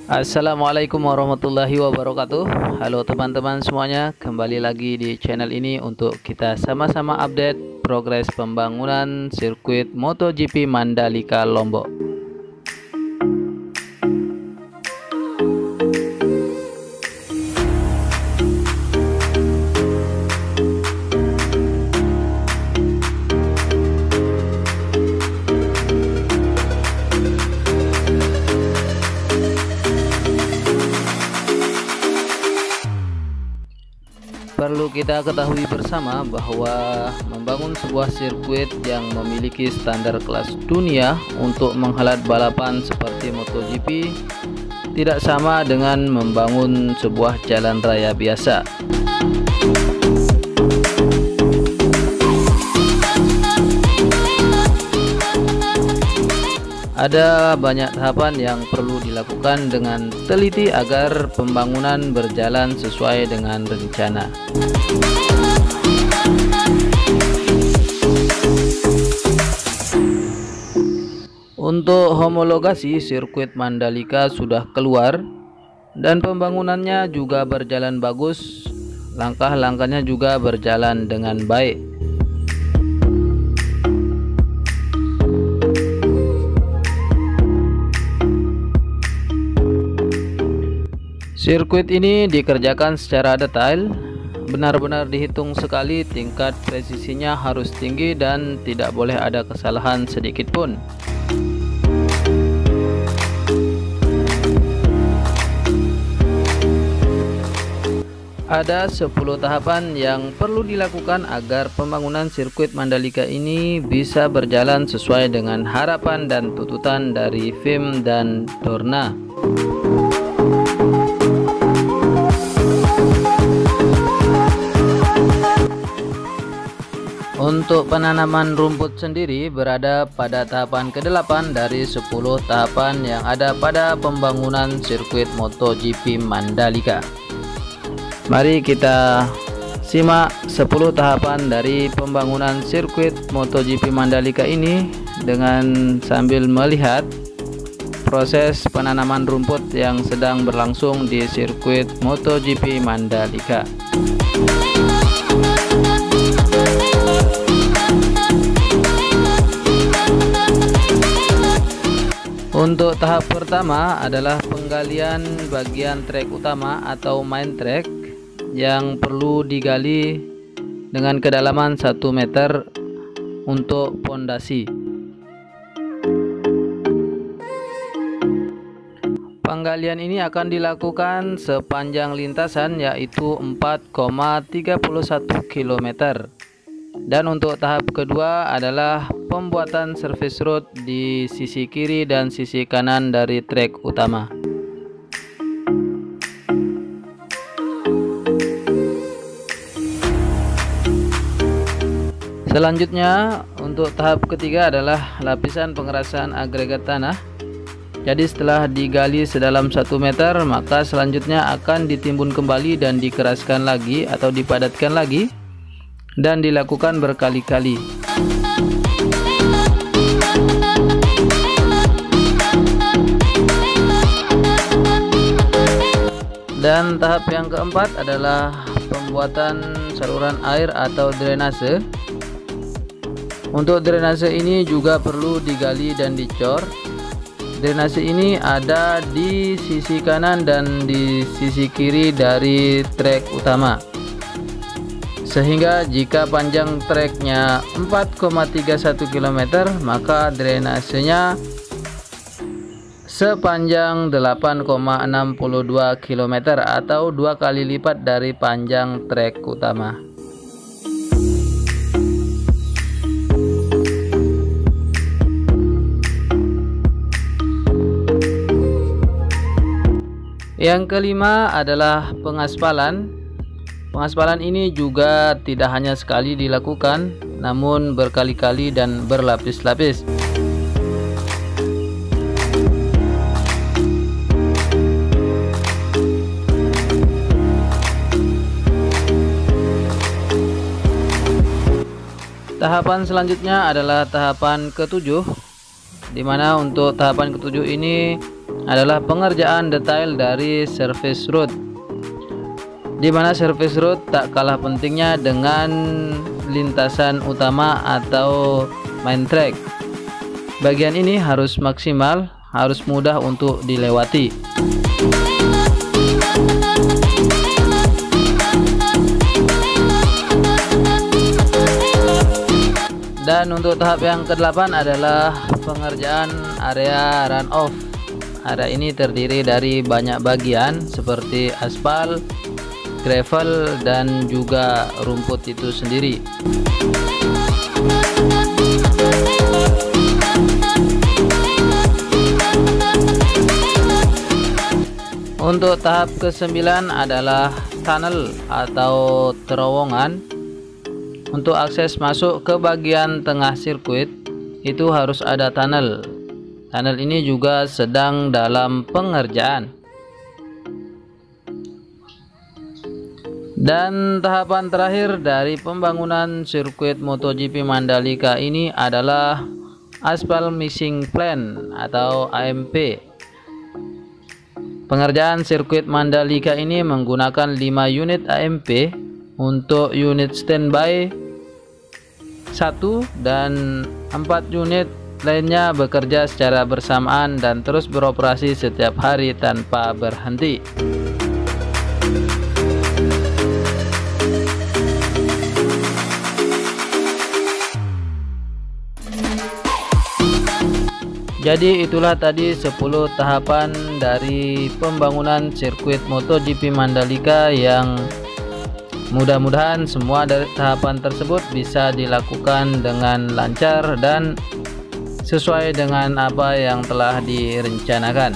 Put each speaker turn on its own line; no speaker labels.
Assalamualaikum warahmatullahi wabarakatuh. Halo teman-teman semuanya, kembali lagi di channel ini untuk kita sama-sama update progres pembangunan sirkuit MotoGP Mandalika Lombok. Perlu kita ketahui bersama bahwa membangun sebuah sirkuit yang memiliki standar kelas dunia untuk menghelat balapan seperti MotoGP tidak sama dengan membangun sebuah jalan raya biasa. Ada banyak tahapan yang perlu dilakukan dengan teliti agar pembangunan berjalan sesuai dengan rencana. Untuk homologasi sirkuit Mandalika sudah keluar dan pembangunannya juga berjalan bagus. Langkah-langkahnya juga berjalan dengan baik. Sirkuit ini dikerjakan secara detail, benar-benar dihitung sekali, tingkat presisinya harus tinggi dan tidak boleh ada kesalahan sedikit pun. Ada 10 tahapan yang perlu dilakukan agar pembangunan sirkuit Mandalika ini bisa berjalan sesuai dengan harapan dan tuntutan dari FIM dan Dorna. Untuk penanaman rumput sendiri berada pada tahapan ke-8 dari 10 tahapan yang ada pada pembangunan sirkuit MotoGP Mandalika. Mari kita simak 10 tahapan dari pembangunan sirkuit MotoGP Mandalika ini dengan sambil melihat proses penanaman rumput yang sedang berlangsung di sirkuit MotoGP Mandalika. Untuk tahap pertama adalah penggalian bagian trek utama atau main track yang perlu digali dengan kedalaman 1 meter untuk pondasi. Penggalian ini akan dilakukan sepanjang lintasan yaitu 4,31 km. Dan untuk tahap kedua adalah pembuatan service road di sisi kiri dan sisi kanan dari trek utama. Selanjutnya untuk tahap ketiga adalah lapisan pengerasan agregat tanah. Jadi setelah digali sedalam 1 meter, maka selanjutnya akan ditimbun kembali dan dikeraskan lagi atau dipadatkan lagi dan dilakukan berkali-kali. Dan tahap yang keempat adalah pembuatan saluran air atau drainase. Untuk drainase ini juga perlu digali dan dicor. Drainase ini ada di sisi kanan dan di sisi kiri dari trek utama. Sehingga jika panjang treknya 4,31 km, maka drainasenya sepanjang 8,62 km atau 2 kali lipat dari panjang trek utama. Yang kelima adalah pengaspalan. Pengaspalan ini juga tidak hanya sekali dilakukan, namun berkali-kali dan berlapis-lapis. Tahapan selanjutnya adalah tahapan ke-7, di mana untuk tahapan ke-7 ini adalah pengerjaan detail dari service road, di mana service road tak kalah pentingnya dengan lintasan utama atau main track. Bagian ini harus maksimal, harus mudah untuk dilewati. Dan untuk tahap yang ke-8 adalah pengerjaan area runoff. Area ini terdiri dari banyak bagian seperti aspal, gravel, dan juga rumput itu sendiri. Untuk tahap ke-9 adalah tunnel atau terowongan. Untuk akses masuk ke bagian tengah sirkuit itu harus ada tunnel. Tunnel ini juga sedang dalam pengerjaan. Dan tahapan terakhir dari pembangunan sirkuit MotoGP Mandalika ini adalah Asphalt Mixing Plant atau AMP. Pengerjaan sirkuit Mandalika ini menggunakan 5 unit AMP. Untuk unit standby 1 dan 4 unit lainnya bekerja secara bersamaan dan terus beroperasi setiap hari tanpa berhenti. Jadi itulah tadi 10 tahapan dari pembangunan sirkuit MotoGP Mandalika yang mudah-mudahan semua dari tahapan tersebut bisa dilakukan dengan lancar dan sesuai dengan apa yang telah direncanakan.